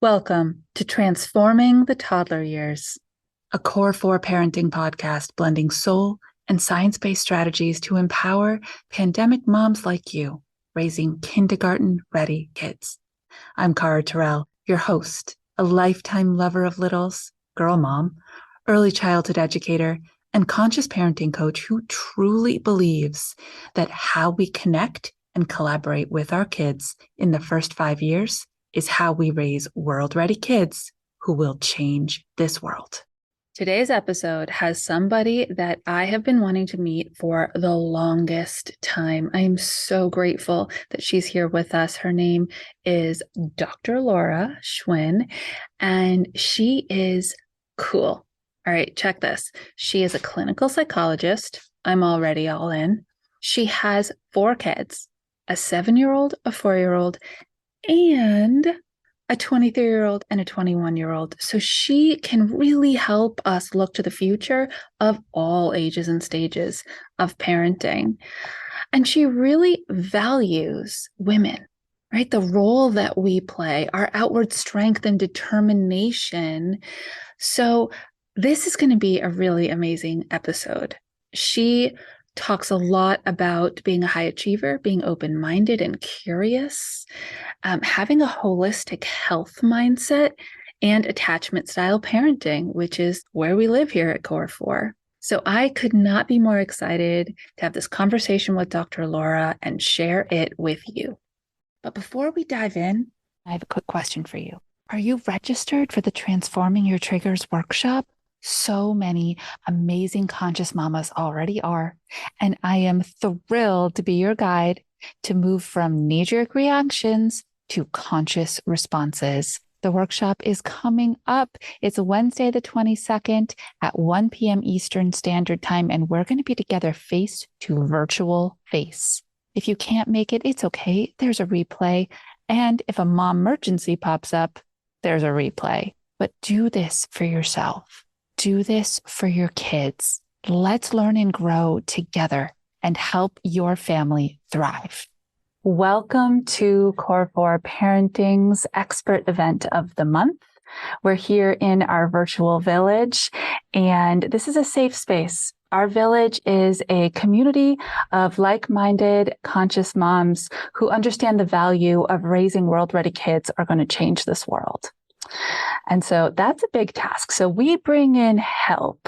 Welcome to Transforming the Toddler Years, a Core 4 parenting podcast blending soul and science-based strategies to empower pandemic moms like you, raising kindergarten-ready kids. I'm Cara Tyrrell, your host, a lifetime lover of littles, girl mom, early childhood educator, and conscious parenting coach who truly believes that how we connect and collaborate with our kids in the first 5 years is how we raise world-ready kids who will change this world. Today's episode has somebody that I have been wanting to meet for the longest time. I am so grateful that she's here with us. Her name is Dr. Laura Schwinn, and she is cool. All right, check this. She is a clinical psychologist. I'm already all in. She has 4 kids, a 7-year-old, a 4-year-old, and a 23-year-old and a 21-year-old. So she can really help us look to the future of all ages and stages of parenting. And she really values women, right? The role that we play, our outward strength and determination. So this is going to be a really amazing episode. She talks a lot about being a high achiever, being open-minded and curious, having a holistic health mindset, and attachment style parenting, which is where we live here at Core 4. So I could not be more excited to have this conversation with Dr. Laura and share it with you. But before we dive in, I have a quick question for you. Are you registered for the Transforming Your Triggers workshop? So many amazing conscious mamas already are, and I am thrilled to be your guide to move from knee-jerk reactions to conscious responses. The workshop is coming up. It's Wednesday, the 22nd at 1 p.m. Eastern Standard Time, and we're going to be together face to virtual face. If you can't make it, it's okay. There's a replay. And if a mom emergency pops up, there's a replay. But do this for yourself. Do this for your kids. Let's learn and grow together and help your family thrive. Welcome to Core 4 Parenting's expert event of the month. We're here in our virtual village, and this is a safe space. Our village is a community of like-minded, conscious moms who understand the value of raising world-ready kids are going to change this world. And so that's a big task. So we bring in help.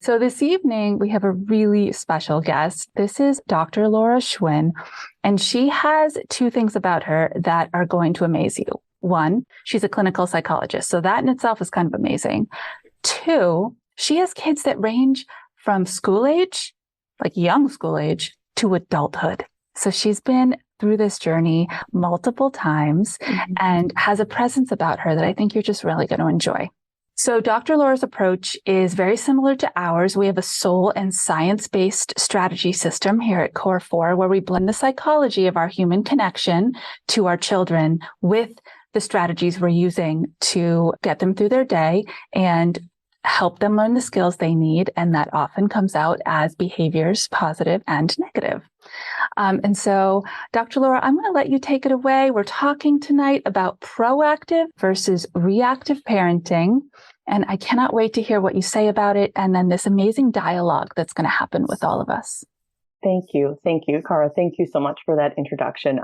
So this evening, we have a really special guest. This is Dr. Laura Schwinn, and she has 2 things about her that are going to amaze you. 1, she's a clinical psychologist. So that in itself is kind of amazing. 2, she has kids that range from school age, like young school age, to adulthood. So she's been through this journey multiple times and has a presence about her that I think you're just really going to enjoy. So Dr. Laura's approach is very similar to ours. We have a soul and science-based strategy system here at Core 4, where we blend the psychology of our human connection to our children with the strategies we're using to get them through their day and help them learn the skills they need. And that often comes out as behaviors, positive and negative. And so, Dr. Laura, I'm going to let you take it away. We're talking tonight about proactive versus reactive parenting. And I cannot wait to hear what you say about it. And then this amazing dialogue that's going to happen with all of us. Thank you. Thank you, Cara. Thank you so much for that introduction.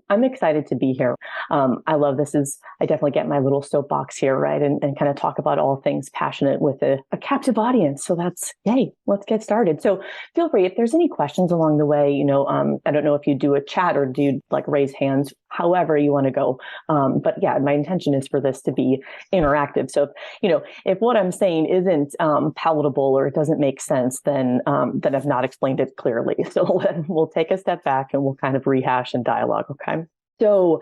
I'm excited to be here. I love this. I definitely get my little soapbox here, right? And kind of talk about all things passionate with a captive audience. So that's, yay, let's get started. So feel free, if there's any questions along the way, I don't know if you do a chat or do you like raise hands, however you want to go. But yeah, my intention is for this to be interactive. So, if what I'm saying isn't palatable or it doesn't make sense, then I've not explained it clearly. So we'll take a step back and we'll kind of rehash and dialogue. Okay. So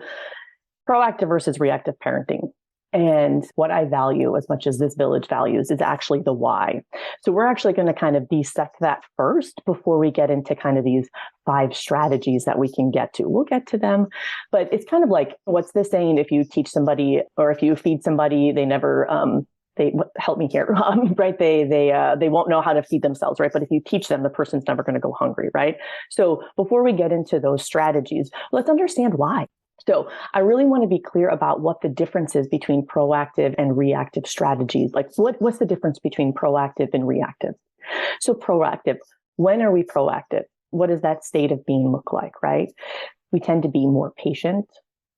proactive versus reactive parenting. And what I value as much as this village values is actually the why. So we're actually going to kind of dissect that first before we get into kind of these 5 strategies that we can get to. We'll get to them, but it's kind of like, what's the saying? If you teach somebody or if you feed somebody, they never, help me here, right? They won't know how to feed themselves, right? But if you teach them, the person's never going to go hungry, right? So before we get into those strategies, let's understand why. So I really want to be clear about what the difference is between proactive and reactive strategies. Like what's the difference between proactive and reactive? So proactive, when are we proactive? What does that state of being look like, right? We tend to be more patient,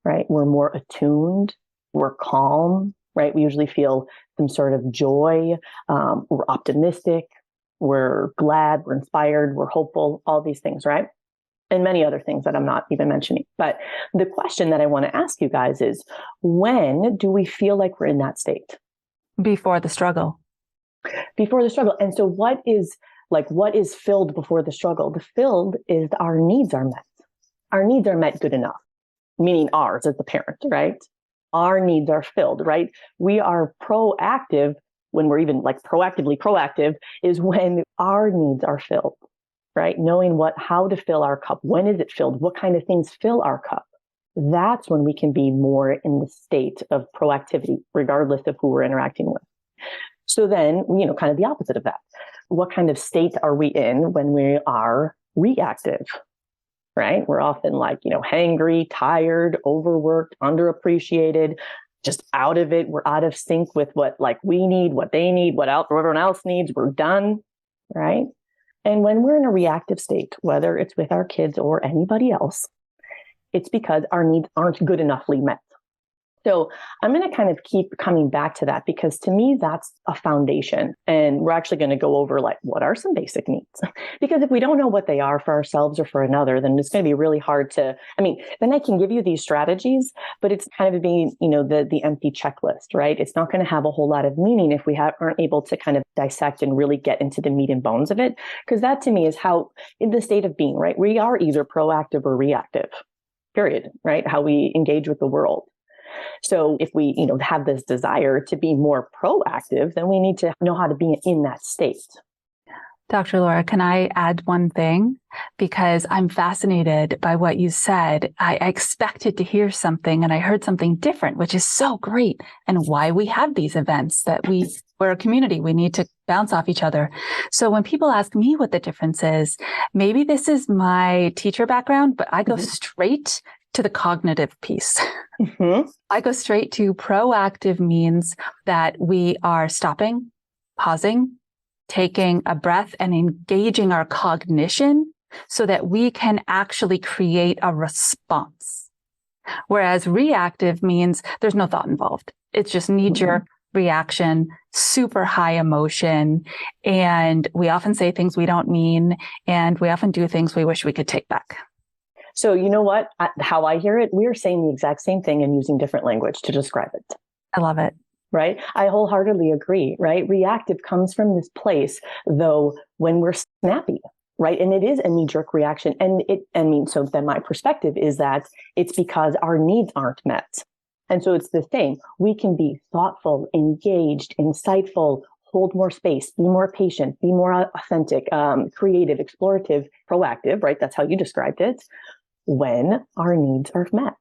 right? We're more attuned. We're calm, right? We usually feel some sort of joy. We're optimistic. We're glad. We're inspired. We're hopeful. All these things, right? And many other things that I'm not even mentioning. But the question that I want to ask you guys is, when do we feel like we're in that state? Before the struggle. Before the struggle. And so what is filled before the struggle? The filled is our needs are met. Our needs are met good enough, meaning ours as the parent, right? Our needs are filled, right? We are proactive when we're even like proactively proactive is when our needs are filled, right? Knowing how to fill our cup. When is it filled? What kind of things fill our cup? That's when we can be more in the state of proactivity, regardless of who we're interacting with. So then, kind of the opposite of that. What kind of state are we in when we are reactive, right? We're often like, hangry, tired, overworked, underappreciated, just out of it. We're out of sync with what we need, what they need, what everyone else needs. We're done, right? And when we're in a reactive state, whether it's with our kids or anybody else, it's because our needs aren't good enoughly met. So I'm going to kind of keep coming back to that because to me, that's a foundation. And we're actually going to go over what are some basic needs? Because if we don't know what they are for ourselves or for another, then it's going to be really hard then I can give you these strategies, but it's kind of being, the empty checklist, right? It's not going to have a whole lot of meaning if we aren't able to kind of dissect and really get into the meat and bones of it. Because that to me is how in the state of being, right? We are either proactive or reactive, period, right? How we engage with the world. So if we, have this desire to be more proactive, then we need to know how to be in that state. Dr. Laura, can I add one thing? Because I'm fascinated by what you said. I expected to hear something and I heard something different, which is so great. And why we have these events we're a community. We need to bounce off each other. So when people ask me what the difference is, maybe this is my teacher background, but I go straight to the cognitive piece. Mm-hmm. I go straight to proactive means that we are stopping, pausing, taking a breath and engaging our cognition so that we can actually create a response. Whereas reactive means there's no thought involved. It's just knee-jerk reaction, super high emotion. And we often say things we don't mean, and we often do things we wish we could take back. So you know what? How I hear it, we are saying the exact same thing and using different language to describe it. I love it. Right? I wholeheartedly agree, right? Reactive comes from this place, though, when we're snappy, right? And it is a knee-jerk reaction. So then my perspective is that it's because our needs aren't met. And so it's the same. We can be thoughtful, engaged, insightful, hold more space, be more patient, be more authentic, creative, explorative, proactive, right? That's how you described it, when our needs are met.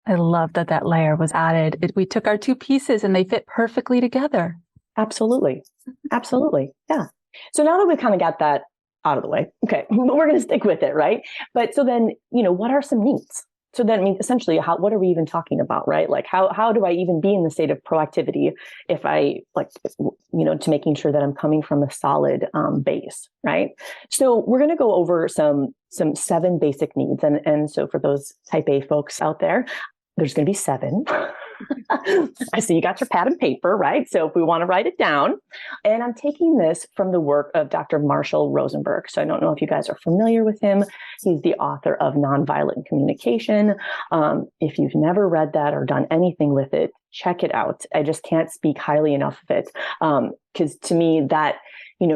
I love that layer was added. We took our two pieces and they fit perfectly together. Absolutely. Absolutely. Yeah. So now that we've kind of got that out of the way, okay, but we're going to stick with it, right? But so then, what are some needs? So that means essentially, what are we even talking about, right? Like how do I even be in the state of proactivity if I to making sure that I'm coming from a solid base, right? So we're going to go over some 7 basic needs. And so for those type A folks out there, there's going to be 7. I see you got your pad and paper, right? So if we want to write it down, and I'm taking this from the work of Dr. Marshall Rosenberg. So I don't know if you guys are familiar with him. He's the author of Nonviolent Communication. If you've never read that or done anything with it, check it out. I just can't speak highly enough of it. Because to me that,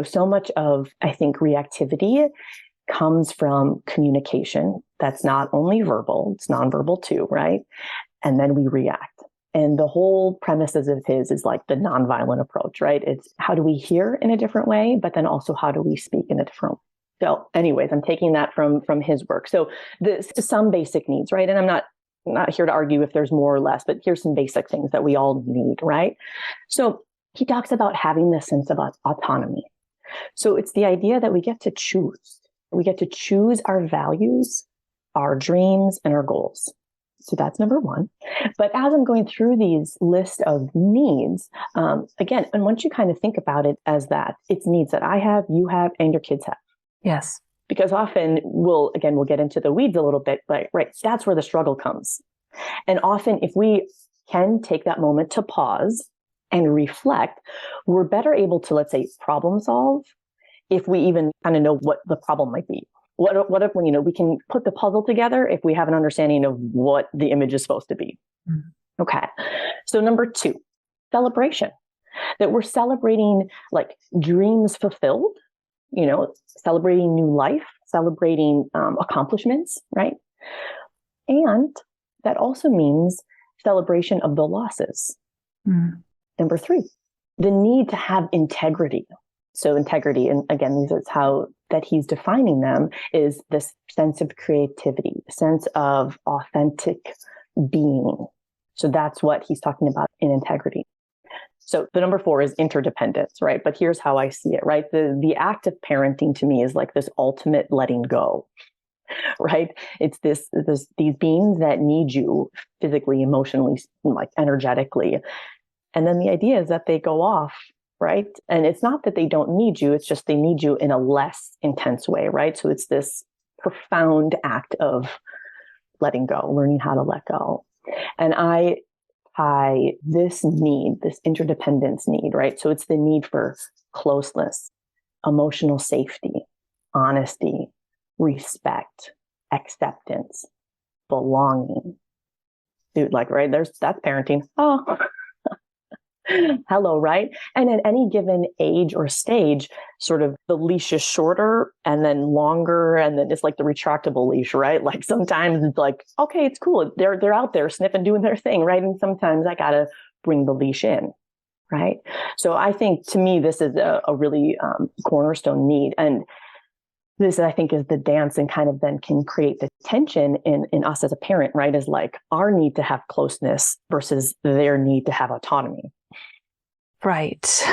so much of, I think, reactivity comes from communication. That's not only verbal, it's nonverbal too, right? And then we react. And the whole premises of his is like the nonviolent approach, right? It's how do we hear in a different way, but then also how do we speak in a different way? So anyways, I'm taking that from his work. So some basic needs, right? And I'm not here to argue if there's more or less, but here's some basic things that we all need, right? So he talks about having this sense of autonomy. So it's the idea that we get to choose. We get to choose our values, our dreams, and our goals. So that's number one. But as I'm going through these list of needs, again, and once you kind of think about it as that, it's needs that I have, you have, and your kids have. Yes. Because often we'll get into the weeds a little bit, but right, that's where the struggle comes. And often if we can take that moment to pause and reflect, we're better able to, let's say, problem solve if we even kind of know what the problem might be. What if, we can put the puzzle together if we have an understanding of what the image is supposed to be. Mm-hmm. Okay. So number 2, celebration. That we're celebrating like dreams fulfilled, celebrating new life, celebrating accomplishments, right? And that also means celebration of the losses. Mm. Number 3, the need to have integrity. So integrity, and again, this is how that he's defining them, is this sense of creativity, sense of authentic being. So that's what he's talking about in integrity. So the number 4 is interdependence, right? But here's how I see it, right? The act of parenting to me is like this ultimate letting go, right? It's these beings that need you physically, emotionally, like energetically. And then the idea is that they go off, right? And it's not that they don't need you, it's just they need you in a less intense way, right? So it's this profound act of letting go, learning how to let go. And I tie this need, this interdependence need, right? So it's the need for closeness, emotional safety, honesty, respect, acceptance, belonging. Dude, like, right, that's parenting. Oh, hello, right? And at any given age or stage, sort of the leash is shorter and then longer, and then it's like the retractable leash, right? Like sometimes it's like, okay, it's cool. They're out there sniffing, doing their thing, right? And sometimes I gotta bring the leash in, right? So I think to me, this is a really cornerstone need. And this, I think, is the dance and kind of then can create the tension in us as a parent, right? Is like our need to have closeness versus their need to have autonomy. Right.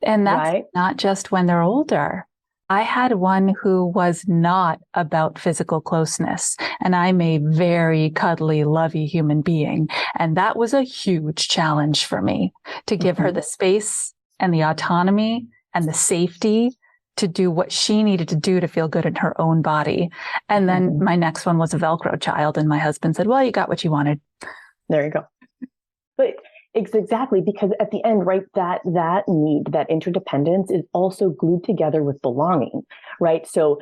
And that's not just when they're older. I had one who was not about physical closeness, and I'm a very cuddly, lovey human being. And that was a huge challenge for me to give her the space and the autonomy and the safety to do what she needed to do to feel good in her own body. And then my next one was a Velcro child. And my husband said, well, you got what you wanted. There you go. But exactly, because at the end, right, that need, that interdependence is also glued together with belonging, right? So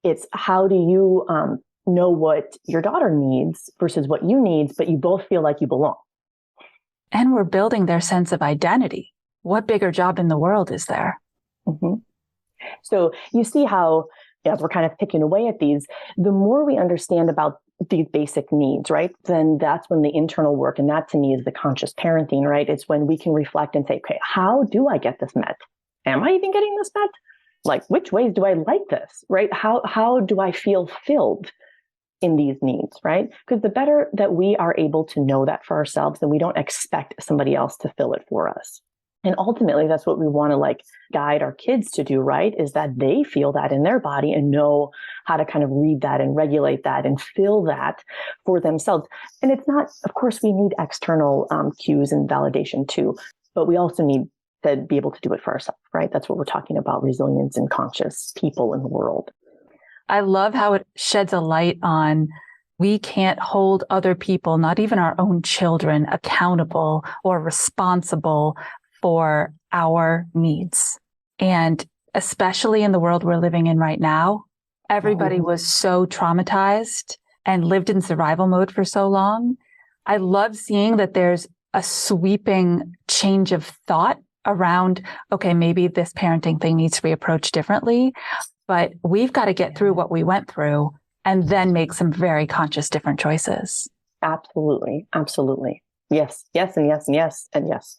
it's how do you know what your daughter needs versus what you need, but you both feel like you belong. And we're building their sense of identity. What bigger job in the world is there? Mm-hmm. So you see how, as we're kind of picking away at these, the more we understand about these basic needs, right, then that's when the internal work, and that to me is the conscious parenting, right? It's when we can reflect and say, okay, how do I get this met? Am I even getting this met? Like, which ways do I like this, right? How do I feel filled in these needs, right? Because the better that we are able to know that for ourselves, then we don't expect somebody else to fill it for us. And ultimately, that's what we want to like guide our kids to do, right? Is that they feel that in their body and know how to kind of read that and regulate that and feel that for themselves. And it's not, of course, we need external cues and validation too, but we also need to be able to do it for ourselves, right? That's what we're talking about, resilience and conscious people in the world. I love how it sheds a light on we can't hold other people, not even our own children, accountable or responsible for our needs. And especially in the world we're living in right now, everybody was so traumatized and lived in survival mode for so long. I love seeing that there's a sweeping change of thought around, okay, maybe this parenting thing needs to be approached differently, but we've got to get through what we went through and then make some very conscious different choices. Absolutely. Absolutely. Yes, yes, and yes, and yes, and yes.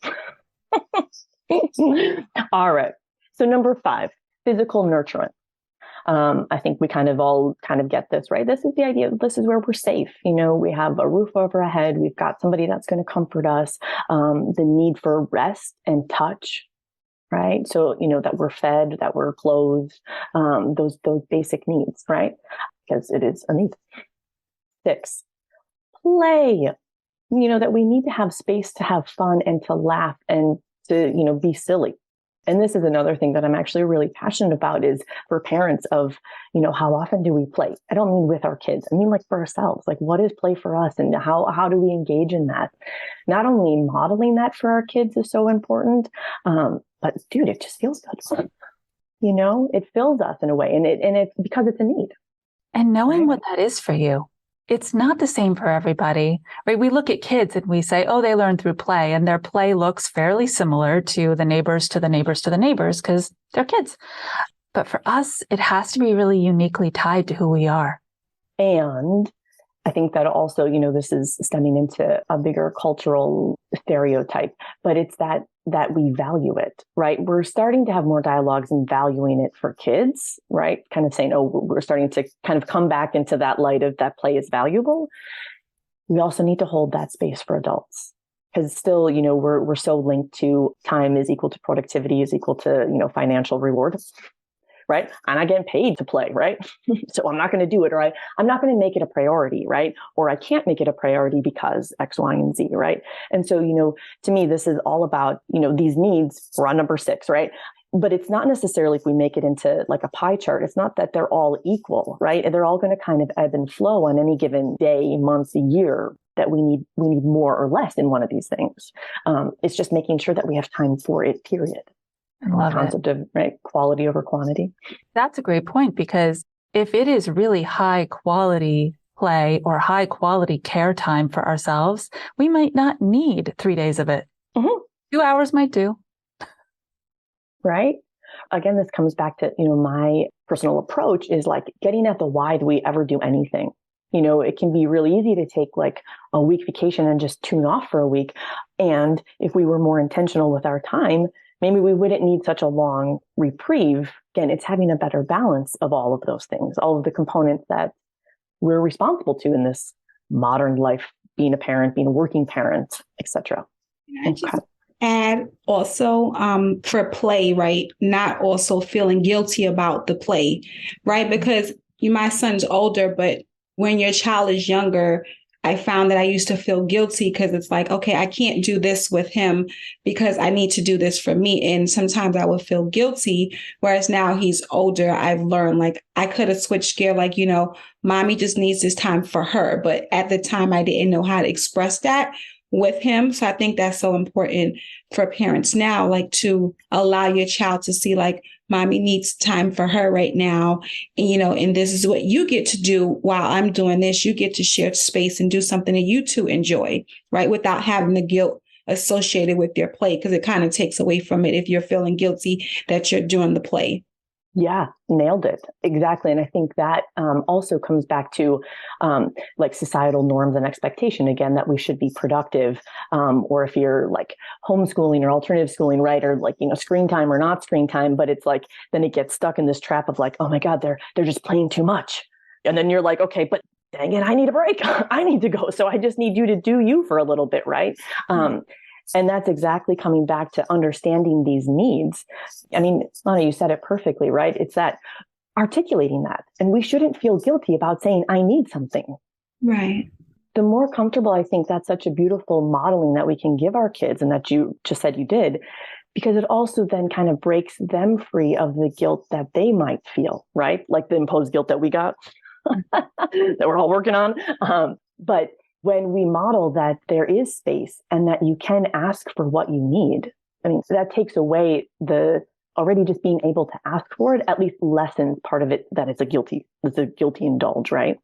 All right. So number 5, physical nurturance. I think we kind of all kind of get this, right? This is the idea. This is where we're safe. We have a roof over our head. We've got somebody that's going to comfort us. The need for rest and touch, right? So, that we're fed, that we're clothed, those basic needs, right? Because it is a need. 6, play, that we need to have space to have fun and to laugh and to, be silly. And this is another thing that I'm actually really passionate about is for parents of, how often do we play? I don't mean with our kids. I mean, like for ourselves, like what is play for us and how do we engage in that? Not only modeling that for our kids is so important, but dude, it just feels good. It fills us in a way and it's because it's a need. And knowing what that is for you. It's not the same for everybody, right? We look at kids and we say, oh, they learn through play, and their play looks fairly similar to the neighbors, to the neighbors, to the neighbors, because they're kids. But for us, it has to be really uniquely tied to who we are. And I think that also, this is stemming into a bigger cultural stereotype, but it's that we value it, right? We're starting to have more dialogues and valuing it for kids, right? Kind of saying, oh, we're starting to kind of come back into that light of that play is valuable. We also need to hold that space for adults because still, we're so linked to time is equal to productivity is equal to, financial reward. Right? I'm not getting paid to play, right? So I'm not going to do it, or I'm not going to make it a priority, right? Or I can't make it a priority because X, Y, and Z, right? And so, to me, this is all about, these needs. We're on number 6, right? But it's not necessarily if we make it into like a pie chart, it's not that they're all equal, right? And they're all going to kind of ebb and flow on any given day, month, a year that we need more or less in one of these things. It's just making sure that we have time for it, period. I love concept of quality over quantity. That's a great point, because if it is really high quality play or high quality care time for ourselves, we might not need 3 days of it. Mm-hmm. 2 hours might do. Right. Again, this comes back to, my personal approach is like getting at the why do we ever do anything? It can be really easy to take like a week vacation and just tune off for a week. And if we were more intentional with our time, maybe we wouldn't need such a long reprieve. Again, it's having a better balance of all of those things, all of the components that we're responsible to in this modern life, being a parent, being a working parent, etc. Add also for play, right? Not also feeling guilty about the play, right? Because my son's older, but when your child is younger, I found that I used to feel guilty because it's like, okay, I can't do this with him because I need to do this for me. And sometimes I would feel guilty. Whereas now he's older, I've learned like I could have switched gear, like, mommy just needs this time for her. But at the time, I didn't know how to express that with him. So I think that's so important for parents now, like to allow your child to see like, mommy needs time for her right now. And, and this is what you get to do while I'm doing this. You get to share space and do something that you two enjoy, right? Without having the guilt associated with your play, because it kind of takes away from it if you're feeling guilty that you're doing the play. Yeah, nailed it. Exactly. And I think that also comes back to like societal norms and expectation, again, that we should be productive. Or if you're like homeschooling or alternative schooling, right? Or like, screen time or not screen time, but it's like, then it gets stuck in this trap of like, oh my God, they're just playing too much. And then you're like, okay, but dang it, I need a break. I need to go. So I just need you to do you for a little bit, right? And that's exactly coming back to understanding these needs. I mean, Lana, you said it perfectly, right? It's that articulating that. And we shouldn't feel guilty about saying, I need something. Right. The more comfortable, I think that's such a beautiful modeling that we can give our kids, and that you just said you did, because it also then kind of breaks them free of the guilt that they might feel, right? Like the imposed guilt that we got that we're all working on. But when we model that there is space and that you can ask for what you need, I mean, that takes away the already just being able to ask for it, at least lessens part of it that it's a guilty indulge, right?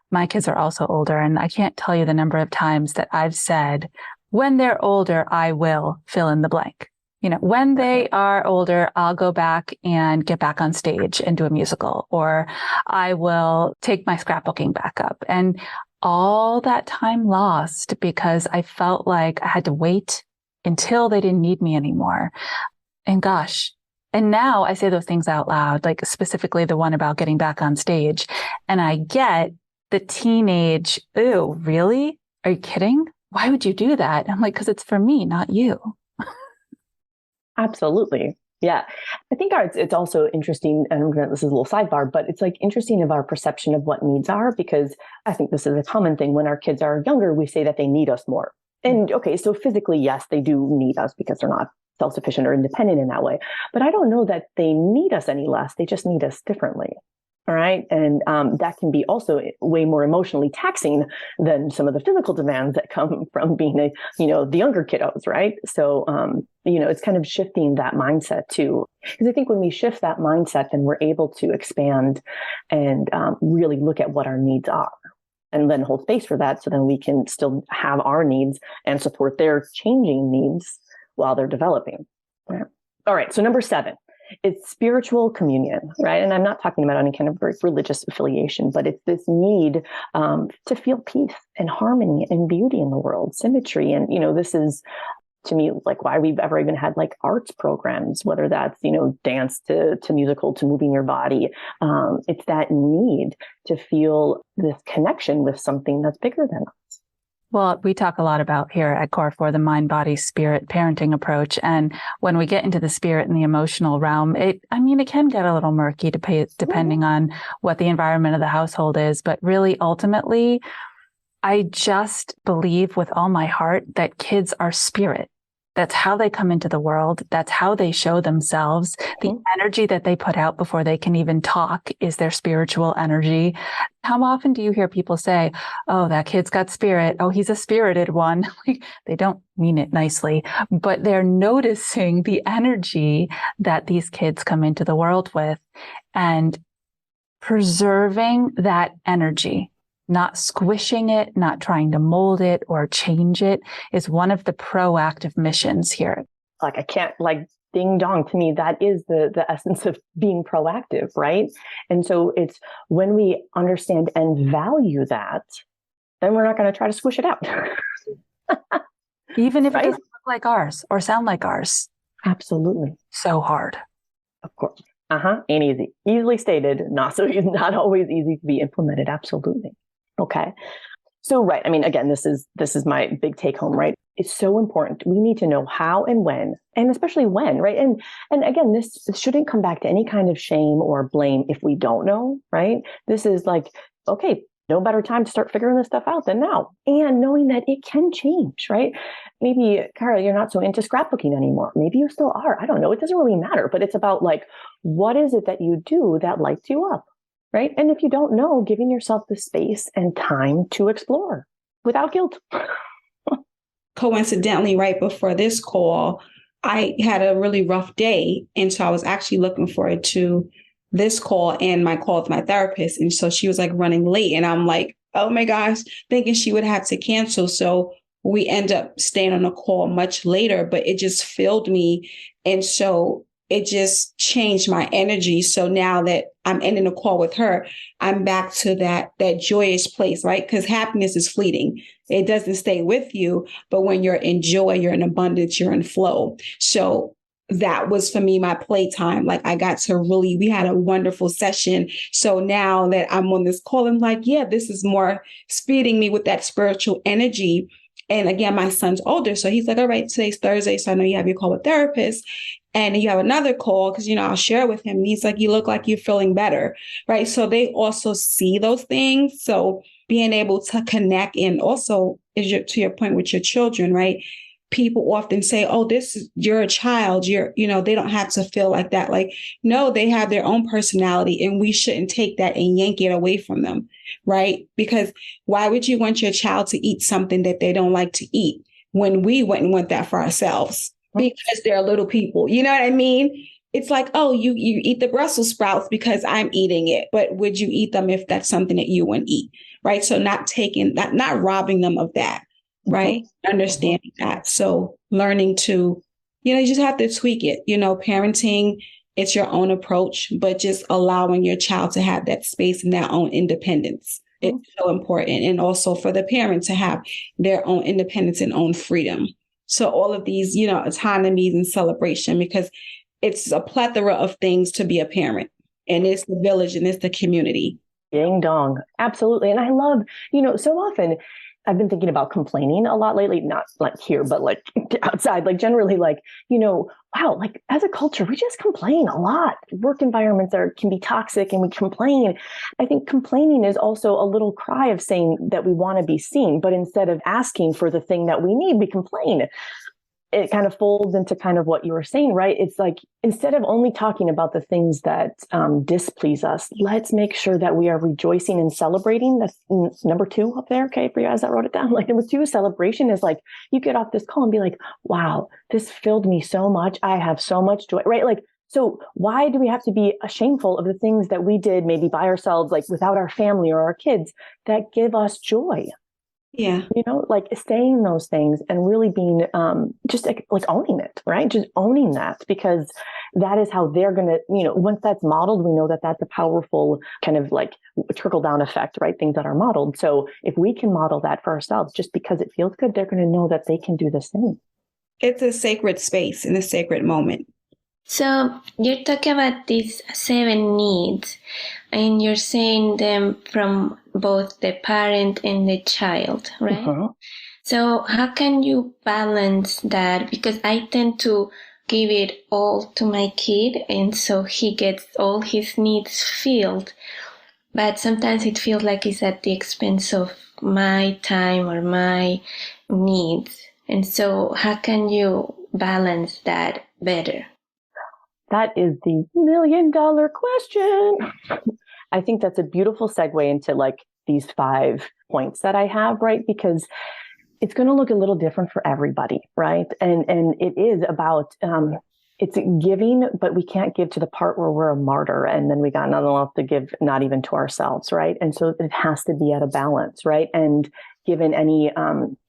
My kids are also older, and I can't tell you the number of times that I've said, when they're older, I will fill in the blank. When they are older, I'll go back and get back on stage and do a musical, or I will take my scrapbooking back up. And all that time lost because I felt like I had to wait until they didn't need me anymore. And gosh, and now I say those things out loud, like specifically the one about getting back on stage. And I get the teenage, ooh, really? Are you kidding? Why would you do that? I'm like, because it's for me, not you. Absolutely. Yeah. I think it's also interesting, and this is a little sidebar, but it's like interesting of our perception of what needs are, because I think this is a common thing. When our kids are younger, we say that they need us more. And okay, so physically, yes, they do need us because they're not self-sufficient or independent in that way. But I don't know that they need us any less. They just need us differently. All right. And that can be also way more emotionally taxing than some of the physical demands that come from being the younger kiddos. Right. So, it's kind of shifting that mindset too. Because I think when we shift that mindset, then we're able to expand and really look at what our needs are and then hold space for that. So then we can still have our needs and support their changing needs while they're developing. Right. All right. So number 7. It's spiritual communion, right? And I'm not talking about any kind of religious affiliation, but it's this need to feel peace and harmony and beauty in the world, symmetry. And, this is, to me, like why we've ever even had like arts programs, whether that's, dance to musical to moving your body. It's that need to feel this connection with something that's bigger than us. Well, we talk a lot about here at Core 4 the mind, body, spirit parenting approach. And when we get into the spirit and the emotional realm, it can get a little murky depending on what the environment of the household is. But really, ultimately, I just believe with all my heart that kids are spirit. That's how they come into the world. That's how they show themselves. The energy that they put out before they can even talk is their spiritual energy. How often do you hear people say, oh, that kid's got spirit. Oh, he's a spirited one. They don't mean it nicely, but they're noticing the energy that these kids come into the world with and preserving that energy. Not squishing it, not trying to mold it or change it is one of the proactive missions here. Like I can't ding dong, to me, that is the essence of being proactive, right? And so it's when we understand and value that, then we're not going to try to squish it out. Even if right? it doesn't look like ours or sound like ours. Absolutely. So hard. Of course. Ain't easy. Easily stated, not always easy to be implemented. Absolutely. Okay. So, right. Again, this is my big take home, right? It's so important. We need to know how and when, and especially when, right? And again, this shouldn't come back to any kind of shame or blame if we don't know, right? This is like, okay, no better time to start figuring this stuff out than now. And knowing that it can change, right? Maybe, Cara, you're not so into scrapbooking anymore. Maybe you still are. I don't know. It doesn't really matter, but it's about what is it that you do that lights you up? Right. And if you don't know, giving yourself the space and time to explore without guilt. Coincidentally, right before this call, I had a really rough day. And so I was actually looking forward to this call and my call with my therapist. And so she was running late. And I'm like, oh my gosh, thinking she would have to cancel. So we end up staying on a call much later, but it just filled me. And so it just changed my energy. So now that I'm ending a call with her, I'm back to that joyous place, right? Because happiness is fleeting. It doesn't stay with you. But when you're in joy, you're in abundance, you're in flow. So that was for me, my playtime. I got to we had a wonderful session. So now that I'm on this call, I'm this is more speeding me with that spiritual energy. And again, my son's older. So he's like, all right, today's Thursday. So I know you have your call with therapist. And you have another call because, I'll share with him. And he's like, you look like you're feeling better. Right. So they also see those things. So being able to connect, and also to your point with your children, right? People often say, oh, you're a child. They don't have to feel like that. No, they have their own personality, and we shouldn't take that and yank it away from them. Right. Because why would you want your child to eat something that they don't like to eat when we wouldn't want that for ourselves? Because they're little people. You know what I mean? It's like, oh, you eat the Brussels sprouts because I'm eating it. But would you eat them if that's something that you wouldn't eat? Right. So not robbing them of that. Right. Understanding that. So learning to, you just have to tweak it. Parenting, it's your own approach, but just allowing your child to have that space and their own independence. It's so important. And also for the parent to have their own independence and own freedom. So all of these, autonomies and celebration, because it's a plethora of things to be a parent, and it's the village and it's the community. Ding dong. Absolutely. And I love, so often I've been thinking about complaining a lot lately, not like here, but like outside, like generally, like, wow, like as a culture, we just complain a lot. Work environments can be toxic and we complain. I think complaining is also a little cry of saying that we want to be seen, but instead of asking for the thing that we need, we complain. It kind of folds into kind of what you were saying, right? It's like, instead of only talking about the things that displease us, let's make sure that we are rejoicing and celebrating. That's number 2 up there. Okay. For you guys that wrote it down, like number 2, celebration is like, you get off this call and be like, wow, this filled me so much. I have so much joy, right? Like, so why do we have to be shameful of the things that we did maybe by ourselves, like without our family or our kids, that give us joy? Yeah. Like saying those things and really being just like owning it, right? Just owning that, because that is how they're going to, once that's modeled, we know that that's a powerful kind of like trickle down effect, right? Things that are modeled. So if we can model that for ourselves, just because it feels good, they're going to know that they can do the same. It's a sacred space and a sacred moment. So you're talking about these 7 needs, and you're saying them from both the parent and the child, right? Uh-huh. So how can you balance that? Because I tend to give it all to my kid, and so he gets all his needs filled. But sometimes it feels like it's at the expense of my time or my needs. And so how can you balance that better? That is the $1 million question. I think that's a beautiful segue into like these 5 points that I have, right? Because it's going to look a little different for everybody, right? And it is about, it's giving, but we can't give to the part where we're a martyr. And then we got nothing left to give, not even to ourselves, right? And so it has to be at a balance, right? And given any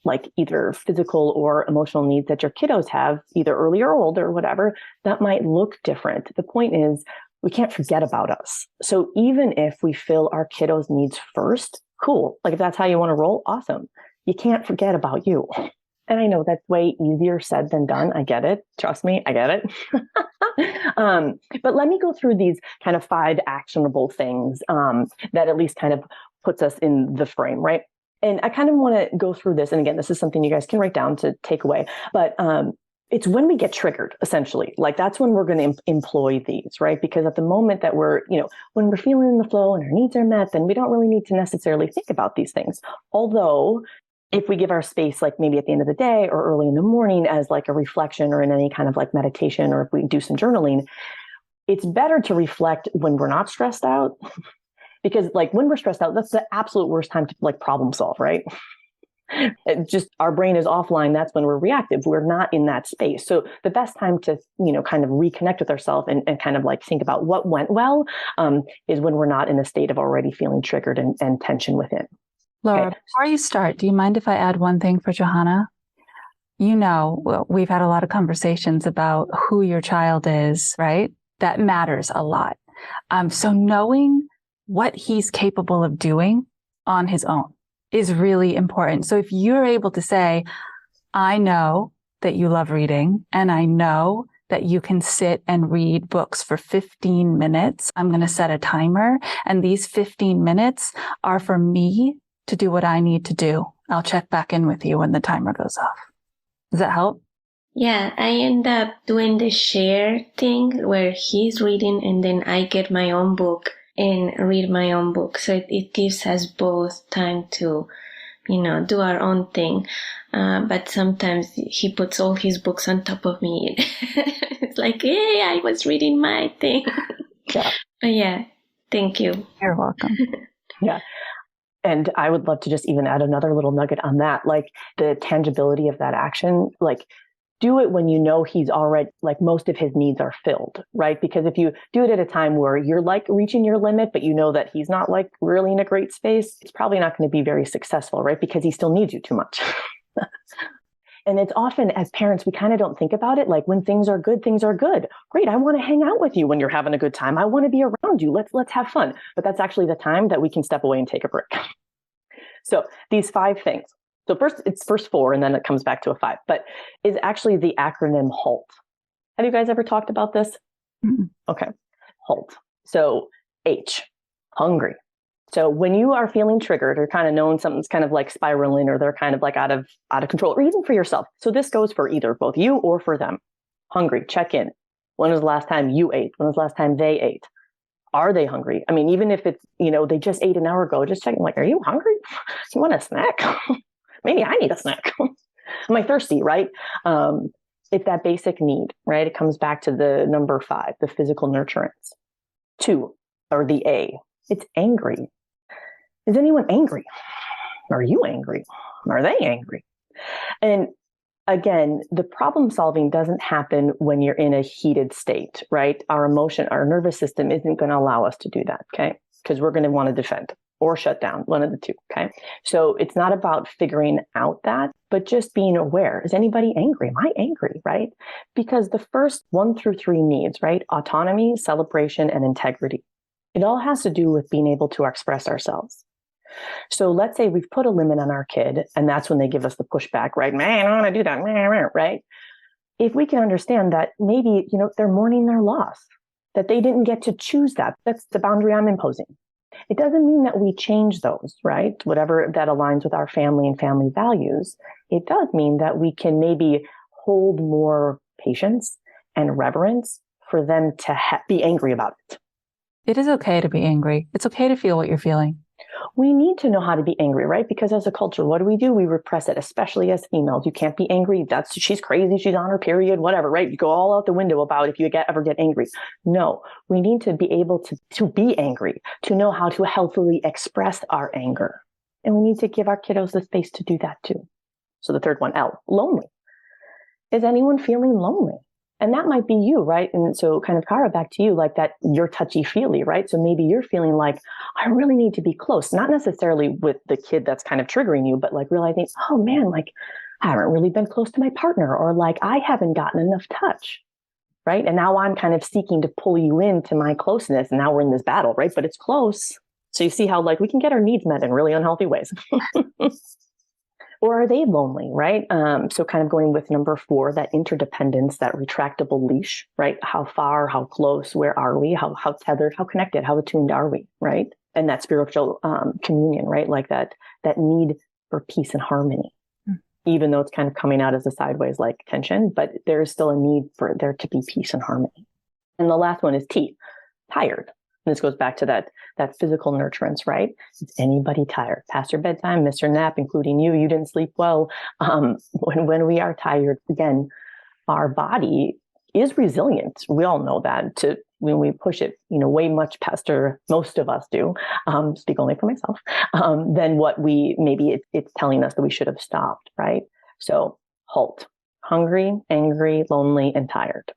like either physical or emotional needs that your kiddos have, either early or old or whatever, that might look different. The point is, we can't forget about us. So even if we fill our kiddos' needs first, cool. Like if that's how you want to roll, awesome. You can't forget about you. And I know that's way easier said than done. I get it. Trust me, I get it. But let me go through these kind of 5 actionable things that at least kind of puts us in the frame, right? And I kind of want to go through this. And again, this is something you guys can write down to take away. But it's when we get triggered, essentially. Like that's when we're going to employ these, right? Because at the moment that we're, when we're feeling in the flow and our needs are met, then we don't really need to necessarily think about these things. Although if we give our space, like maybe at the end of the day or early in the morning as like a reflection or in any kind of like meditation, or if we do some journaling, it's better to reflect when we're not stressed out. Because like when we're stressed out, that's the absolute worst time to like problem solve, right? Just our brain is offline. That's when we're reactive. We're not in that space. So the best time to, kind of reconnect with ourselves and kind of like think about what went well is when we're not in a state of already feeling triggered and tension within. Laura, Okay. before you start, do you mind if I add one thing for Johanna? We've had a lot of conversations about who your child is, right? That matters a lot. So knowing what he's capable of doing on his own is really important. So if you're able to say, I know that you love reading, and I know that you can sit and read books for 15 minutes. I'm going to set a timer, and these 15 minutes are for me to do what I need to do. I'll check back in with you when the timer goes off. Does that help? Yeah, I end up doing the share thing where he's reading and then I get my own book and read my own book. So it gives us both time to, do our own thing. But sometimes he puts all his books on top of me. It's like, hey, I was reading my thing. Yeah. But yeah, thank you. You're welcome. Yeah. And I would love to just even add another little nugget on that, like the tangibility of that action, like do it when you know he's already, like most of his needs are filled, right? Because if you do it at a time where you're like reaching your limit, but you know that he's not like really in a great space, it's probably not going to be very successful, right? Because he still needs you too much. And it's often, as parents, we kind of don't think about it. Like when things are good, things are good. Great. I want to hang out with you when you're having a good time. I want to be around you. Let's have fun. But that's actually the time that we can step away and take a break. So these 5 things. So first, it's first 4, and then it comes back to a 5, but is actually the acronym HALT. Have you guys ever talked about this? Mm-hmm. Okay. HALT. So H, hungry. So when you are feeling triggered or kind of knowing something's kind of like spiraling or they're kind of like out of control, or even for yourself. So this goes for either both you or for them. Hungry, check in. When was the last time you ate? When was the last time they ate? Are they hungry? I mean, even if it's, they just ate an hour ago, just checking like, are you hungry? You want a snack? Maybe I need a snack. Am I thirsty, right? It's that basic need, right? It comes back to the number 5, the physical nurturance. 2, or the A, it's angry. Is anyone angry? Are you angry? Are they angry? And again, the problem solving doesn't happen when you're in a heated state, right? Our nervous system isn't going to allow us to do that, okay? Because we're going to want to defend or shut down, one of the two, okay? So it's not about figuring out that, but just being aware. Is anybody angry? Am I angry, right? Because the first 1 through 3 needs, right? Autonomy, celebration, and integrity. It all has to do with being able to express ourselves. So let's say we've put a limit on our kid, and that's when they give us the pushback, right? Man, I don't want to do that, right? If we can understand that maybe, they're mourning their loss, that they didn't get to choose that. That's the boundary I'm imposing. It doesn't mean that we change those, right? Whatever that aligns with our family and family values. It does mean that we can maybe hold more patience and reverence for them to be angry about it. It is okay to be angry. It's okay to feel what you're feeling. We need to know how to be angry, right? Because as a culture, what do? We repress it, especially as females. You can't be angry. She's crazy. She's on her period, whatever, right? You go all out the window about if you ever get angry. No, we need to be able to be angry, to know how to healthily express our anger. And we need to give our kiddos the space to do that too. So the third one, L, lonely. Is anyone feeling lonely? And that might be you, right? And so kind of, Cara, back to you, like that you're touchy-feely, right? So maybe you're feeling like, I really need to be close, not necessarily with the kid that's kind of triggering you, but like realizing, oh man, like I haven't really been close to my partner, or like I haven't gotten enough touch, right? And now I'm kind of seeking to pull you into my closeness. And now we're in this battle, right? But it's close. So you see how like we can get our needs met in really unhealthy ways. Or are they lonely, right? So kind of going with number 4, that interdependence, that retractable leash, right? How far, how close, where are we? How tethered, how connected, how attuned are we, right? And that spiritual communion, right? Like that need for peace and harmony, even though it's kind of coming out as a sideways like tension, but there is still a need for there to be peace and harmony. And the last one is T, tired. And this goes back to that physical nurturance, right? Is anybody tired? Past your bedtime, miss your nap, including you. You didn't sleep well. When we are tired, again, our body is resilient. We all know that. When we push it, way much past, or most of us do, speak only for myself, than what it's telling us that we should have stopped, right? So halt, hungry, angry, lonely, and tired.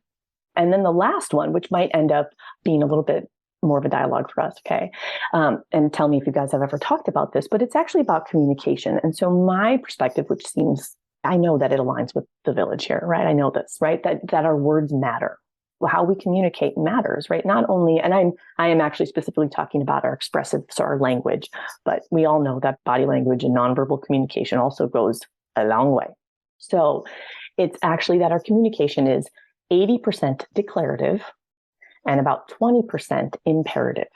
And then the last one, which might end up being a little bit more of a dialogue for us, okay? And tell me if you guys have ever talked about this, but it's actually about communication. And so my perspective, which seems, I know that it aligns with the village here, right? I know this, right? That our words matter. How we communicate matters, right? Not only, and I am actually specifically talking about our expressive, so our language, but we all know that body language and nonverbal communication also goes a long way. So it's actually that our communication is 80% declarative and about 20% imperative.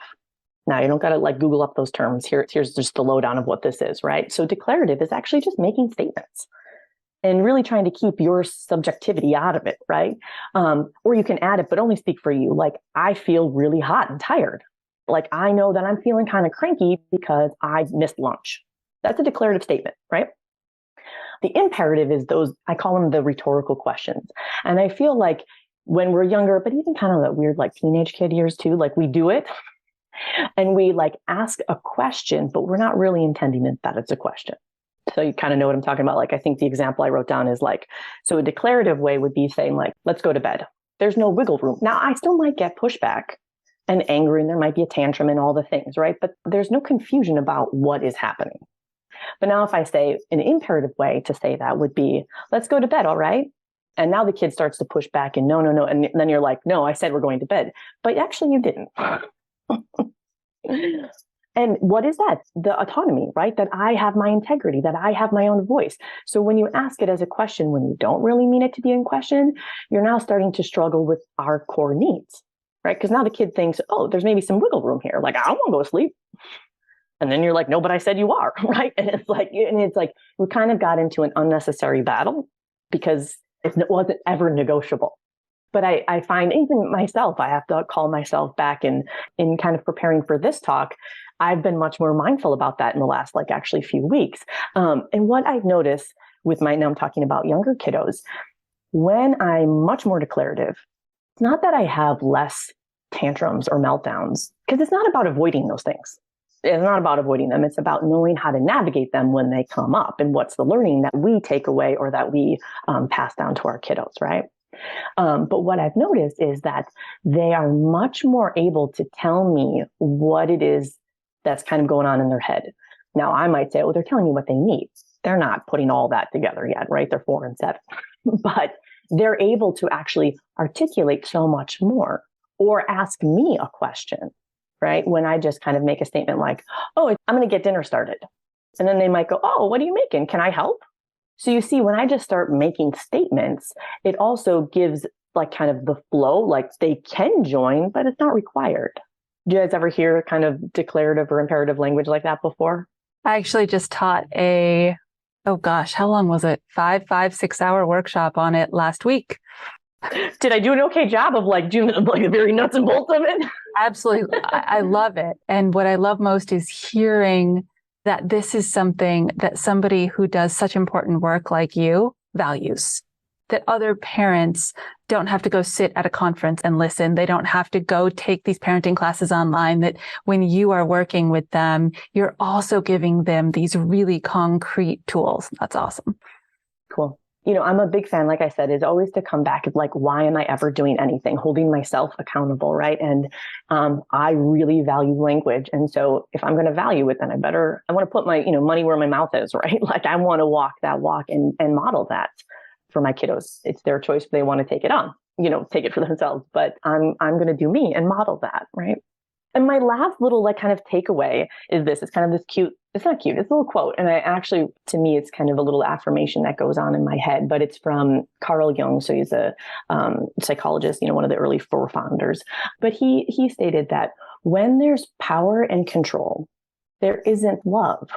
Now, you don't got to like Google up those terms. Here's just the lowdown of what this is, right? So declarative is actually just making statements and really trying to keep your subjectivity out of it, right? Or you can add it, but only speak for you. Like, I feel really hot and tired. Like, I know that I'm feeling kind of cranky because I missed lunch. That's a declarative statement, right? The imperative is those, I call them the rhetorical questions. And I feel like when we're younger, but even kind of that weird like teenage kid years too, like we do it and we like ask a question, but we're not really intending that it's a question. So you kind of know what I'm talking about. Like, I think the example I wrote down is like, so a declarative way would be saying like, let's go to bed. There's no wiggle room. Now I still might get pushback and angry and there might be a tantrum and all the things, right? But there's no confusion about what is happening. But now if I say an imperative way to say that would be, let's go to bed. All right. And now the kid starts to push back and no. And then you're like, no, I said we're going to bed, but actually you didn't. And what is that? The autonomy, right? That I have my integrity, that I have my own voice. So when you ask it as a question, when you don't really mean it to be in question, you're now starting to struggle with our core needs, right? Because now the kid thinks, oh, there's maybe some wiggle room here. Like, I don't want to go to sleep. And then you're like, no, but I said you are, right? And it's like we kind of got into an unnecessary battle because it wasn't ever negotiable. But I find even myself, I have to call myself back in kind of preparing for this talk. I've been much more mindful about that in the last actually few weeks. And what I've noticed with now I'm talking about younger kiddos, when I'm much more declarative, it's not that I have less tantrums or meltdowns, because it's not about avoiding those things. It's not about avoiding them. It's about knowing how to navigate them when they come up and what's the learning that we take away or that we pass down to our kiddos, right? But what I've noticed is that they are much more able to tell me what it is that's kind of going on in their head. Now, I might say, oh, they're telling you what they need. They're not putting all that together yet, right? They're 4 and 7. But they're able to actually articulate so much more or ask me a question, right? When I just kind of make a statement like, oh, I'm going to get dinner started. And then they might go, oh, what are you making? Can I help? So you see, when I just start making statements, it also gives kind of the flow, they can join, but it's not required. Do you guys ever hear kind of declarative or imperative language like that before? I actually just taught how long was it? 6 hour workshop on it last week. Did I do an okay job of doing the very nuts and bolts of it? Absolutely. I love it. And what I love most is hearing that this is something that somebody who does such important work like you values, that other parents don't have to go sit at a conference and listen. They don't have to go take these parenting classes online, that when you are working with them, you're also giving them these really concrete tools. That's awesome. Cool. I'm a big fan, like I said, is always to come back of why am I ever doing anything? Holding myself accountable, right? And I really value language. And so if I'm going to value it, then I want to put my, money where my mouth is, right? I want to walk that walk and model that for my kiddos. It's their choice if they want to take it on, take it for themselves. But I'm going to do me and model that, right? And my last little kind of takeaway is this. It's kind of this cute, it's not cute, it's a little quote. And to me, it's kind of a little affirmation that goes on in my head, but it's from Carl Jung. So he's a psychologist, one of the early founders. But he stated that when there's power and control, there isn't love.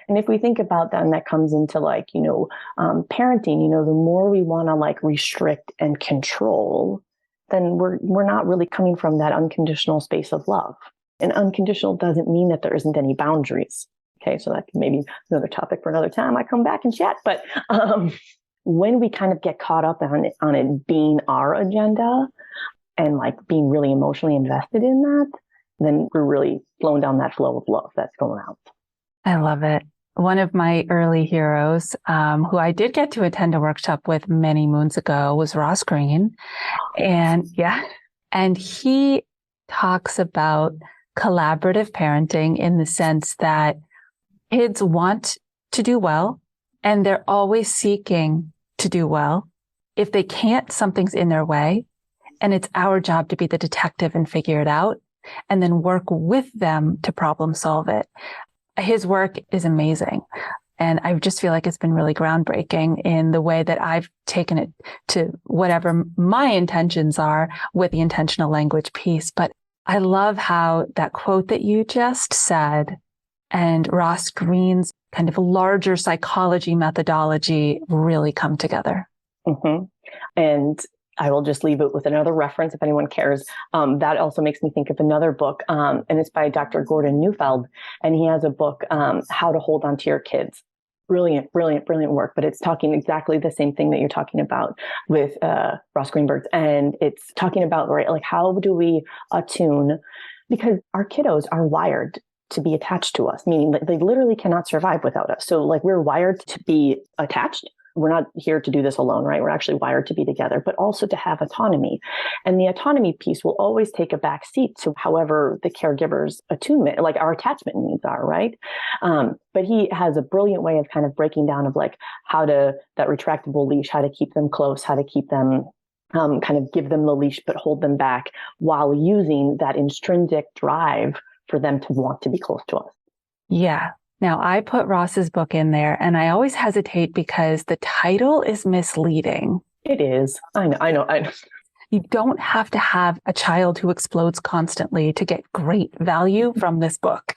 And if we think about that, and that comes into parenting, the more we want to restrict and control, then we're not really coming from that unconditional space of love. And unconditional doesn't mean that there isn't any boundaries. Okay, so that may be another topic for another time. I come back and chat. But when we kind of get caught up on it being our agenda and being really emotionally invested in that, then we're really flowing down that flow of love that's going out. I love it. One of my early heroes, who I did get to attend a workshop with many moons ago, was Ross Greene. And he talks about collaborative parenting in the sense that kids want to do well, and they're always seeking to do well. If they can't, something's in their way, and it's our job to be the detective and figure it out, and then work with them to problem solve it. His work is amazing. And I just feel like it's been really groundbreaking in the way that I've taken it to whatever my intentions are with the intentional language piece. But I love how that quote that you just said and Ross Greene's kind of larger psychology methodology really come together. Mm-hmm. And I will just leave it with another reference if anyone cares. That also makes me think of another book, and it's by Dr. Gordon Neufeld. And he has a book, How to Hold On to Your Kids. Brilliant, brilliant, brilliant work. But it's talking exactly the same thing that you're talking about with Ross Greenberg. And it's talking about, right, how do we attune? Because our kiddos are wired to be attached to us, meaning that they literally cannot survive without us. So we're wired to be attached. We're not here to do this alone, right? We're actually wired to be together, but also to have autonomy. And the autonomy piece will always take a back seat to however the caregiver's attunement, our attachment needs are, right? But he has a brilliant way of kind of breaking down of that retractable leash, how to keep them close, how to keep them, kind of give them the leash, but hold them back while using that intrinsic drive for them to want to be close to us. Yeah. Now, I put Ross's book in there, and I always hesitate because the title is misleading. It is. I know. You don't have to have a child who explodes constantly to get great value from this book.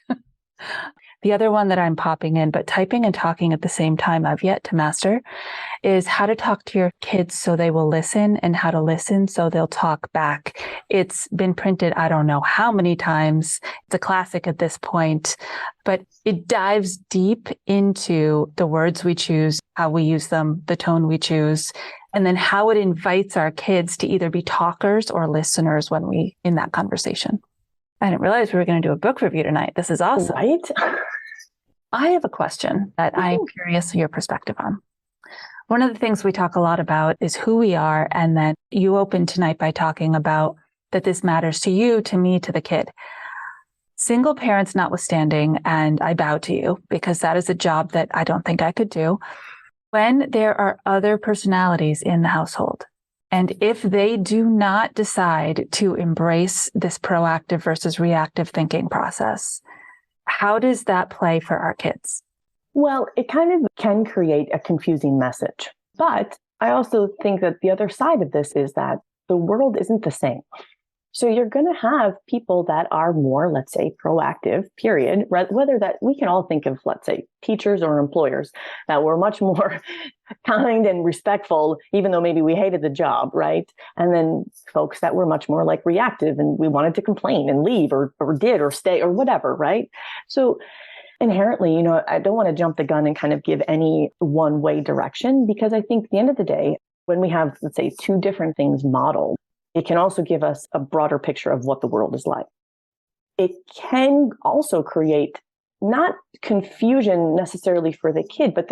The other one that I'm popping in, but typing and talking at the same time, I've yet to master, is how to talk to your kids so they will listen and how to listen so they'll talk back. It's been printed, I don't know how many times. It's a classic at this point, but it dives deep into the words we choose, how we use them, the tone we choose, and then how it invites our kids to either be talkers or listeners when we in that conversation. I didn't realize we were going to do a book review tonight. This is awesome. Right? I have a question that I'm curious your perspective on. One of the things we talk a lot about is who we are. And then you opened tonight by talking about that this matters to you, to me, to the kid. Single parents notwithstanding, and I bow to you because that is a job that I don't think I could do. When there are other personalities in the household, and if they do not decide to embrace this proactive versus reactive thinking process, how does that play for our kids? Well, it kind of can create a confusing message. But I also think that the other side of this is that the world isn't the same. So you're going to have people that are more, let's say, proactive, period, whether that we can all think of, let's say, teachers or employers that were much more kind and respectful, even though maybe we hated the job, right? And then folks that were much more like reactive and we wanted to complain and leave or did or stay or whatever, right? So inherently, I don't want to jump the gun and kind of give any one way direction, because I think at the end of the day, when we have, let's say, two different things modeled, it can also give us a broader picture of what the world is like. It can also create not confusion necessarily for the kid, but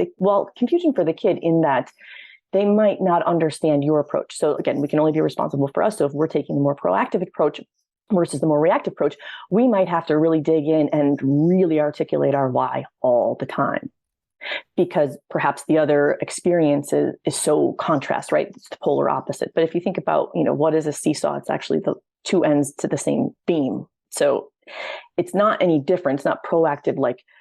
confusion for the kid in that they might not understand your approach. So again, we can only be responsible for us. So if we're taking the more proactive approach versus the more reactive approach, we might have to really dig in and really articulate our why all the time. Because perhaps the other experience is so contrast, right? It's the polar opposite. But if you think about, what is a seesaw? It's actually the two ends to the same beam. So it's not any different. It's not proactive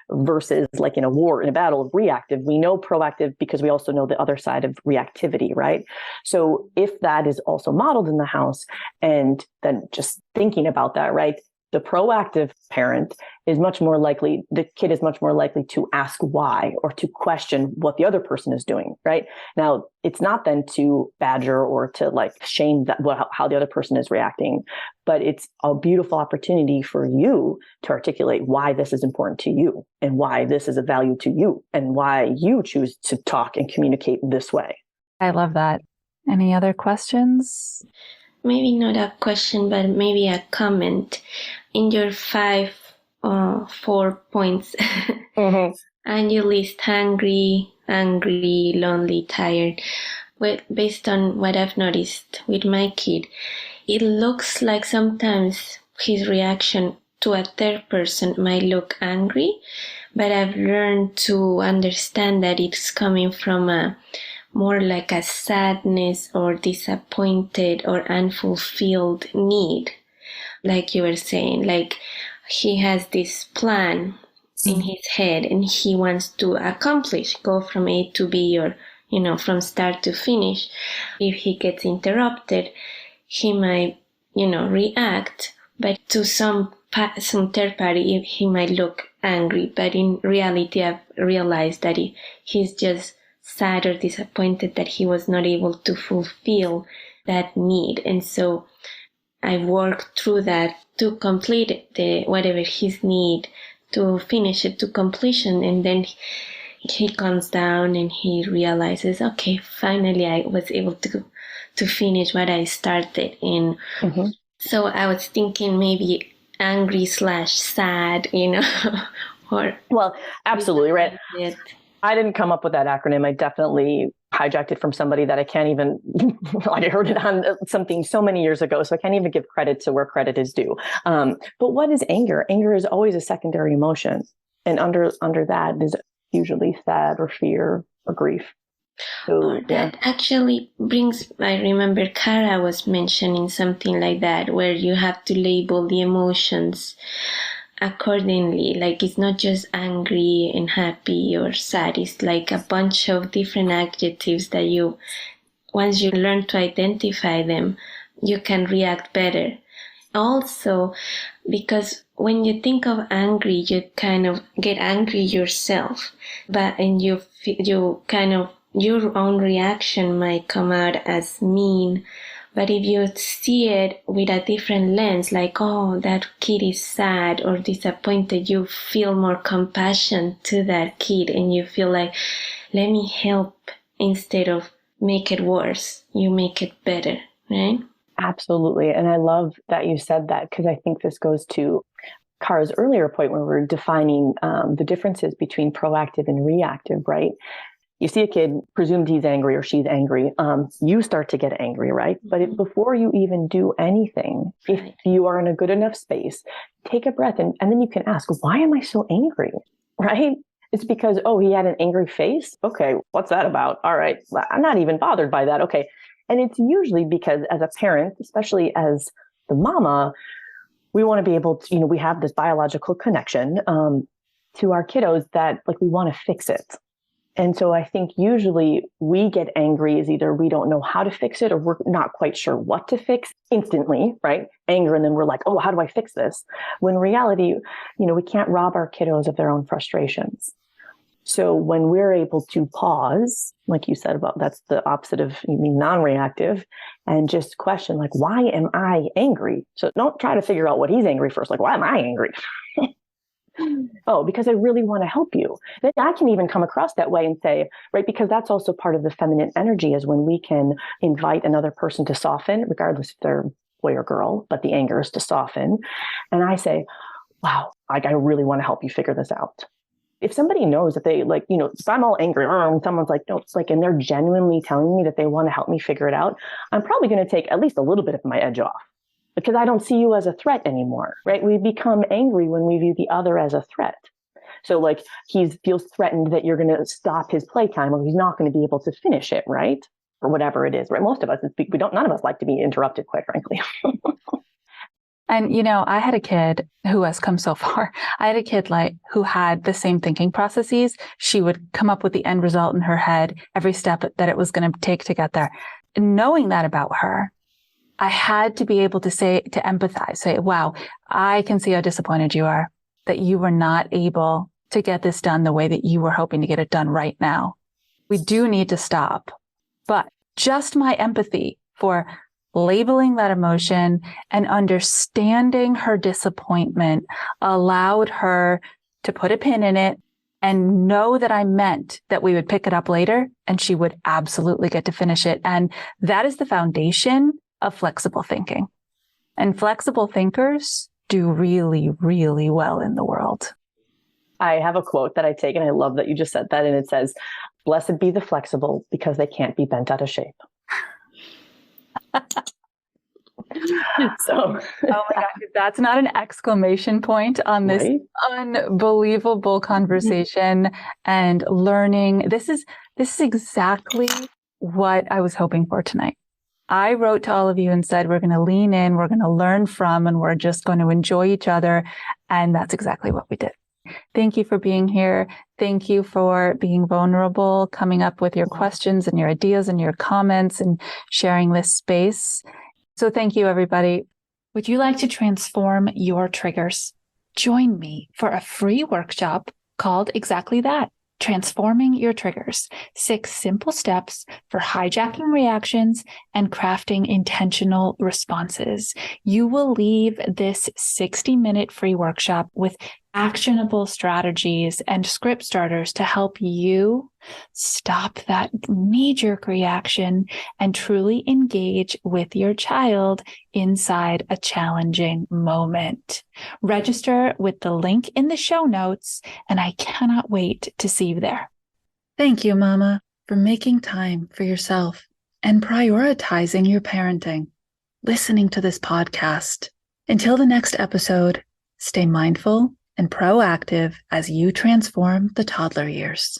versus in a war, in a battle, reactive. We know proactive because we also know the other side of reactivity, right? So if that is also modeled in the house, and then just thinking about that, right? The proactive parent is much more likely, the kid is much more likely to ask why or to question what the other person is doing, right? Now, it's not then to badger or to shame how the other person is reacting, but it's a beautiful opportunity for you to articulate why this is important to you and why this is a value to you and why you choose to talk and communicate this way. I love that. Any other questions? Maybe not a question, but maybe a comment. In your 4 points, Mm-hmm. and you list hungry, angry, lonely, tired. Well, based on what I've noticed with my kid, it looks like sometimes his reaction to a third person might look angry, but I've learned to understand that it's coming from more like a sadness or disappointed or unfulfilled need. Like you were saying, he has this plan in his head and he wants to accomplish, go from A to B or, from start to finish. If he gets interrupted, he might, react, but to some third party, he might look angry. But in reality, I've realized that he's just sad or disappointed that he was not able to fulfill that need. And so I worked through that to complete whatever his need, to finish it to completion. And then he comes down and he realizes, okay, finally I was able to finish what I started. And so I was thinking maybe angry / sad, or. Well, absolutely, right. I didn't come up with that acronym. I definitely hijacked it from somebody that I can't even, I heard it on something so many years ago, so I can't even give credit to where credit is due. But what is anger? Anger is always a secondary emotion. And under that is usually sad or fear or grief. So, that actually brings, I remember Cara was mentioning something like that, where you have to label the emotions accordingly. It's not just angry and happy or sad. It's like a bunch of different adjectives that once you learn to identify them, you can react better. Also, because when you think of angry, you kind of get angry yourself, and you kind of, your own reaction might come out as mean. But if you see it with a different lens, like, oh, that kid is sad or disappointed, you feel more compassion to that kid, and you feel like, let me help instead of make it worse. You make it better, right? Absolutely. And I love that you said that, because I think this goes to Cara's earlier point where we're defining the differences between proactive and reactive, right? You see a kid, presumed he's angry or she's angry. You start to get angry, right? But before you even do anything, if you are in a good enough space, take a breath and then you can ask, why am I so angry? Right? It's because, oh, he had an angry face. Okay, what's that about? All right, I'm not even bothered by that. Okay. And it's usually because as a parent, especially as the mama, we want to be able to, we have this biological connection to our kiddos that like we want to fix it. And so I think usually we get angry is either we don't know how to fix it or we're not quite sure what to fix instantly, right? Anger. And then we're like, oh, how do I fix this? When in reality, we can't rob our kiddos of their own frustrations. So when we're able to pause, like you said about, that's the opposite of non-reactive, and just question, like, why am I angry? So don't try to figure out what he's angry first. Like, why am I angry? Oh, because I really want to help you. Then I can even come across that way and say, right, because that's also part of the feminine energy, is when we can invite another person to soften, regardless if they're boy or girl, but the anger is to soften. And I say, wow, like, I really want to help you figure this out. If somebody knows that they if I'm all angry and someone's like, no, it's like, and they're genuinely telling me that they want to help me figure it out, I'm probably going to take at least a little bit of my edge off. Because I don't see you as a threat anymore, right? We become angry when we view the other as a threat. So like he feels threatened that you're going to stop his playtime or he's not going to be able to finish it, right? Or whatever it is, right? Most of us, none of us like to be interrupted, quite frankly. And, I had a kid who has come so far. I had a kid who had the same thinking processes. She would come up with the end result in her head, every step that it was going to take to get there. And knowing that about her, I had to be able to empathize, say, wow, I can see how disappointed you are that you were not able to get this done the way that you were hoping to get it done right now. We do need to stop. But just my empathy for labeling that emotion and understanding her disappointment allowed her to put a pin in it and know that I meant that we would pick it up later and she would absolutely get to finish it. And that is the foundation of flexible thinking. And flexible thinkers do really, really well in the world. I have a quote that I take, and I love that you just said that. And it says, blessed be the flexible because they can't be bent out of shape. So, oh my gosh, if that's not an exclamation point on this unbelievable conversation and learning. This is exactly what I was hoping for tonight. I wrote to all of you and said, we're going to lean in, we're going to learn from, and we're just going to enjoy each other. And that's exactly what we did. Thank you for being here. Thank you for being vulnerable, coming up with your questions and your ideas and your comments and sharing this space. So thank you, everybody. Would you like to transform your triggers? Join me for a free workshop called exactly that. Transforming your triggers, 6 simple steps for hijacking reactions and crafting intentional responses. You will leave this 60-minute free workshop with actionable strategies and script starters to help you stop that knee-jerk reaction and truly engage with your child inside a challenging moment. Register with the link in the show notes, and I cannot wait to see you there. Thank you, Mama, for making time for yourself and prioritizing your parenting, listening to this podcast. Until the next episode, stay mindful and proactive as you transform the toddler years.